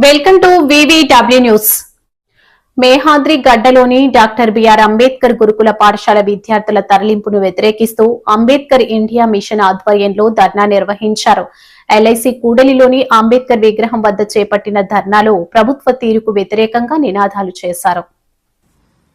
Welcome to VVW news. Mehadri గడ్డలోని doctor BR Ambedkar గురుకుల పాఠశాల విద్యార్థుల తరలింపును వ్యతిరేకిస్తూ అంబేద్కర్ ఇండియా మిషన్ ఆధ్వర్యంలో ధర్నా నిర్వహించారు. ఎల్ఐసి కూడలిలోని అంబేద్కర్ విగ్రహం వద్ద చేపట్టిన ధర్నాలో ప్రభుత్వ తీరుకు వ్యతిరేకంగా నినాదాలు చేశారు.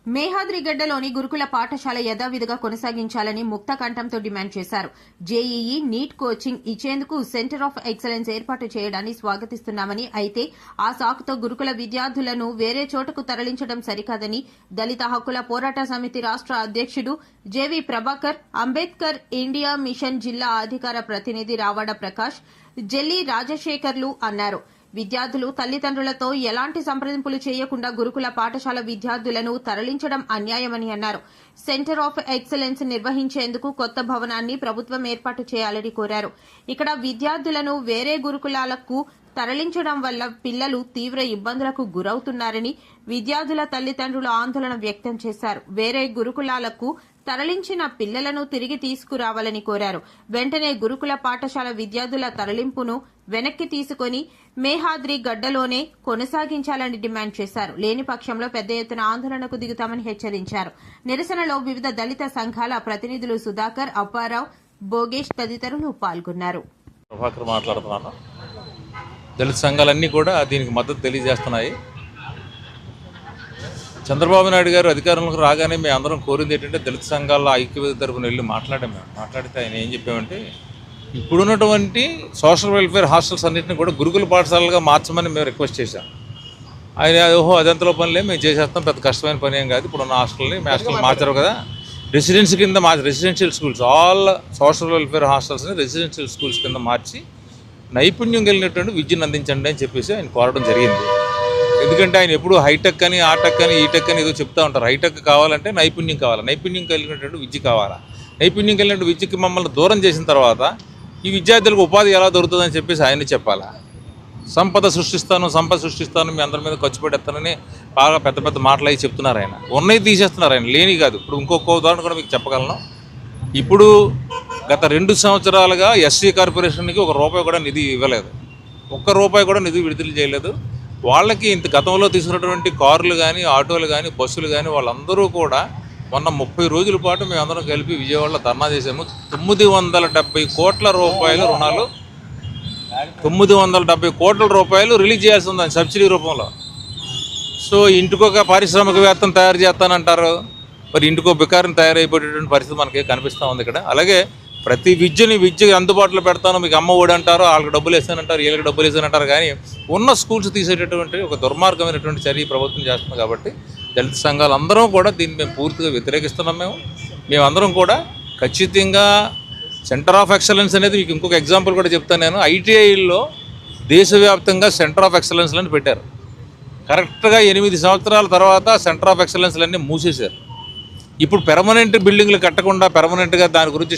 మేహాద్రిగడ్డలోని గురుకుల పాఠశాల యథావిధిగా కొనసాగించాలని ముక్త కంఠంతో డిమాండ్ చేశారు. జేఈఈ, నీట్ కోచింగ్ ఇచ్చేందుకు సెంటర్ ఆఫ్ ఎక్సలెన్స్ ఏర్పాటు చేయడాన్ని స్వాగతిస్తున్నామని, అయితే ఆ సాకుతో గురుకుల విద్యార్థులను వేరే చోటకు తరలించడం సరికాదని దళిత హక్కుల పోరాట సమితి రాష్ట్ర అధ్యక్షుడు JV Prabhakar, Ambedkar India mission జిల్లా అధికార ప్రతినిధి రావాడ ప్రకాష్, జెల్లి రాజశేఖర్లు అన్నారు. విద్యార్థులు తల్లిదండ్రులతో ఎలాంటి సంప్రదింపులు చేయకుండా గురుకుల పాఠశాల విద్యార్థులను తరలించడం అన్యాయమని అన్నారు. సెంటర్ ఆఫ్ ఎక్సలెన్స్ నిర్వహించేందుకు కొత్త భవనాన్ని ప్రభుత్వం ఏర్పాటు చేయాలని కోరారు. ఇక్కడ విద్యార్థులను వేరే గురుకులాలకు తరలించడం వల్ల పిల్లలు తీవ్ర ఇబ్బందులకు గురవుతున్నారని విద్యార్థుల తల్లిదండ్రులు ఆందోళన వ్యక్తం చేశారు. వేరే గురుకులాలకు తరలించిన పిల్లలను తిరిగి తీసుకురావాలని కోరారు. వెంటనే గురుకుల పాఠశాల విద్యార్థుల తరలింపును వెనక్కి తీసుకుని మేహాద్రి గడ్డలోనే కొనసాగించాలని డిమాండ్ చేశారు. లేని పక్షంలో పెద్ద ఎత్తున ఆందోళనకు దిగుతామని హెచ్చరించారు. నిరసనలో వివిధ దళిత సంఘాల ప్రతినిధులు సుధాకర్, అప్పారావు, భోగేష్ తదితరులు పాల్గొన్నారు. దళిత సంఘాలన్నీ కూడా దీనికి మద్దతు తెలియజేస్తున్నాయి. చంద్రబాబు నాయుడు గారు అధికారంలోకి రాగానే మేము అందరం కోరింది ఏంటంటే దళిత సంఘాల ఐక్యవేదిక తరఫున వెళ్ళి మాట్లాడితే ఆయన ఏం చెప్పామంటే ఇప్పుడున్నటువంటి సోషల్ వెల్ఫేర్ హాస్టల్స్ అన్నింటినీ కూడా గురుకుల పాఠశాలలుగా మార్చమని మేము రిక్వెస్ట్ చేశాం. ఆయన అదంతలో పనిలే మేము చేసేస్తాం, పెద్ద కష్టమైన పని ఏం కాదు, ఇప్పుడున్న హాస్టల్ని మార్చారు కదా, రెసిడెన్సీ కింద residential schools, all social welfare హాస్టల్స్ని రెసిడెన్షియల్ స్కూల్స్ కింద మార్చి నైపుణ్యం కలిగినటువంటి విద్యను అందించండి అని చెప్పేసి ఆయన కోరడం జరిగింది. ఎందుకంటే ఆయన ఎప్పుడు హైటెక్ అని, ఆటెక్ అని, ఈటెక్ అని ఏదో చెప్తూ ఉంటారు. హైటెక్ కావాలంటే నైపుణ్యం కావాలి, నైపుణ్యం కలిగినటువంటి విద్య కావాలా. నైపుణ్యం కలిగినటువంటి విద్యకి మమ్మల్ని దూరం చేసిన తర్వాత ఈ విద్యార్థులకు ఉపాధి ఎలా దొరుకుతుందని చెప్పేసి ఆయన చెప్పాలా. సంపద సృష్టిస్తాను, మీ అందరి మీద ఖర్చు పెడతానని బాగా పెద్ద పెద్ద మాటలు అవి చెప్తున్నారు. ఆయన ఉన్నవి తీసేస్తున్నారు, ఆయన లేని కాదు. ఇప్పుడు ఇంకొక ఉదాహరణ కూడా మీకు చెప్పగలను. ఇప్పుడు గత 2 సంవత్సరాలుగా ఎస్సీ కార్పొరేషన్కి ₹1 కూడా నిధి ఇవ్వలేదు, ₹1 కూడా నిధి విడుదల చేయలేదు. వాళ్ళకి ఇంత గతంలో తీసుకున్నటువంటి కార్లు కానీ, ఆటోలు కానీ, బస్సులు కానీ వాళ్ళందరూ కూడా మొన్న 30 రోజుల పాటు మేమందరం కలిపి విజయవాడలో ధర్నా చేసాము. 970 కోట్ల రూపాయల రుణాలు, 970 కోట్ల రూపాయలు రిలీజ్ చేయాల్సి ఉందని సబ్సిడీ రూపంలో. సో ఇంటికొక పారిశ్రామికవేత్తను తయారు చేస్తానంటారు, మరి ఇంటికో బికారిని తయారైపోయేటువంటి పరిస్థితి మనకి కనిపిస్తూ ఉంది ఇక్కడ. అలాగే ప్రతి విద్య అందుబాటులో పెడతాను, మీకు అమ్మ ఒడి అంటారు, వాళ్ళకి డబ్బులు వేస్తానంటారు, వీళ్ళకి డబ్బులు వేస్తానంటారు, కానీ ఉన్న స్కూల్స్ తీసేటటువంటి ఒక దుర్మార్గమైనటువంటి చర్య ప్రభుత్వం చేస్తుంది. కాబట్టి దళిత సంఘాలు అందరం కూడా దీన్ని మేము పూర్తిగా వ్యతిరేకిస్తున్నాం. మేమందరం కూడా ఖచ్చితంగా సెంటర్ ఆఫ్ ఎక్సలెన్స్ అనేది మీకు ఇంకొక ఎగ్జాంపుల్ కూడా చెప్తాను నేను. ఐటీఐలో దేశవ్యాప్తంగా సెంటర్ ఆఫ్ ఎక్సలెన్స్లని పెట్టారు. కరెక్ట్గా 8 సంవత్సరాల తర్వాత సెంటర్ ఆఫ్ ఎక్సలెన్స్లన్నీ మూసేశారు. ఇప్పుడు పెర్మనెంట్ బిల్డింగ్లు కట్టకుండా, పెర్మనెంట్గా దాని గురించి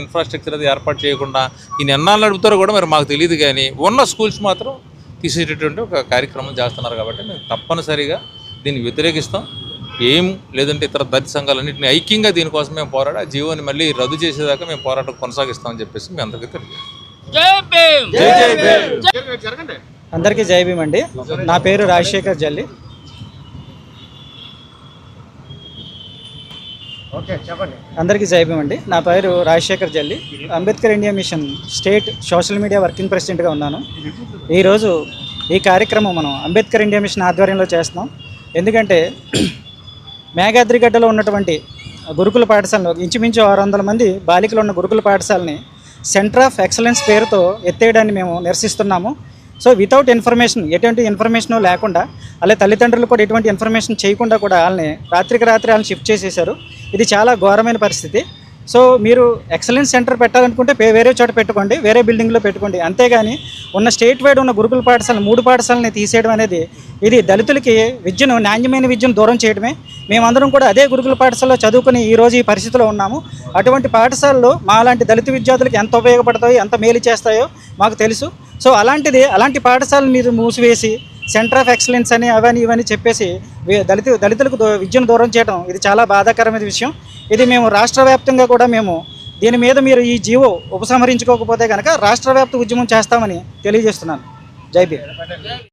ఇన్ఫ్రాస్ట్రక్చర్ అది ఏర్పాటు చేయకుండా ఈయన ఎన్నాళ్ళు నడుపుతారో కూడా మరి మాకు తెలియదు, కానీ ఉన్న స్కూల్స్ మాత్రం తీసేటటువంటి ఒక కార్యక్రమం చేస్తున్నారు. కాబట్టి మేము తప్పనిసరిగా దీన్ని వ్యతిరేకిస్తాం. ఏం లేదంటే ఇతర దళిత సంఘాలన్నింటినీ ఐక్యంగా దీనికోసం మేము పోరాడి ఆ జీవోని మళ్ళీ రద్దు చేసేదాకా మేము పోరాటం కొనసాగిస్తామని చెప్పేసి మీ అందరికీ తెలియదు. అందరికీ జై భీమ్ అండి. నా పేరు రాజశేఖర్ జల్లి. అందరికీ జై భీమ్ అండి. నా పేరు రాజశేఖర్ జల్లి. Ambedkar India mission state social media working ప్రెసిడెంట్గా ఉన్నాను. ఈరోజు ఈ కార్యక్రమం మనం అంబేద్కర్ ఇండియా మిషన్ ఆధ్వర్యంలో చేస్తున్నాం. ఎందుకంటే మేఘాద్రిగడ్డలో ఉన్నటువంటి గురుకుల పాఠశాలలో ఇంచుమించు 600 మంది బాలికలు ఉన్న గురుకుల పాఠశాలని సెంటర్ ఆఫ్ ఎక్సలెన్స్ పేరుతో ఎత్తేయడాన్ని మేము నిరసిస్తున్నాము. సో వితౌట్ ఇన్ఫర్మేషన్, ఎటువంటి ఇన్ఫర్మేషన్ లేకుండా, అలాగే తల్లిదండ్రులు కూడా ఎటువంటి ఇన్ఫర్మేషన్ చేయకుండా కూడా వాళ్ళని రాత్రికి రాత్రి వాళ్ళని షిఫ్ట్ చేసేశారు. ఇది చాలా ఘోరమైన పరిస్థితి. సో మీరు ఎక్సలెన్స్ సెంటర్ పెట్టాలనుకుంటే వేరే చోట పెట్టుకోండి, వేరే బిల్డింగ్లో పెట్టుకోండి. అంతేగాని ఉన్న స్టేట్ వైడ్ ఉన్న గురుకుల పాఠశాల 3 పాఠశాలని తీసేయడం అనేది ఇది దళితులకి విద్యను, నాణ్యమైన విద్యను దూరం చేయడమే. మేమందరం కూడా అదే గురుకుల పాఠశాలలో చదువుకుని ఈరోజు ఈ పరిస్థితిలో ఉన్నాము. అటువంటి పాఠశాలలు మాలాంటి దళిత విద్యార్థులకు ఎంత ఉపయోగపడతాయో, ఎంత మేలు చేస్తాయో మాకు తెలుసు. సో అలాంటి పాఠశాలను మీరు మూసివేసి సెంటర్ ఆఫ్ ఎక్సలెన్స్ అని అవని ఇవని చెప్పేసి దళితులకు విద్యను దూరం చేయడం ఇది చాలా బాధాకరమైన విషయం. ఇది మేము రాష్ట్ర వ్యాప్తంగా కూడా మేము దీని మీద మీరు ఈ జీవో ఉపసంహరించుకోకపోతే కనుక రాష్ట్ర వ్యాప్త ఉద్యమం చేస్తామని తెలియజేస్తున్నాను. జై భీమ్.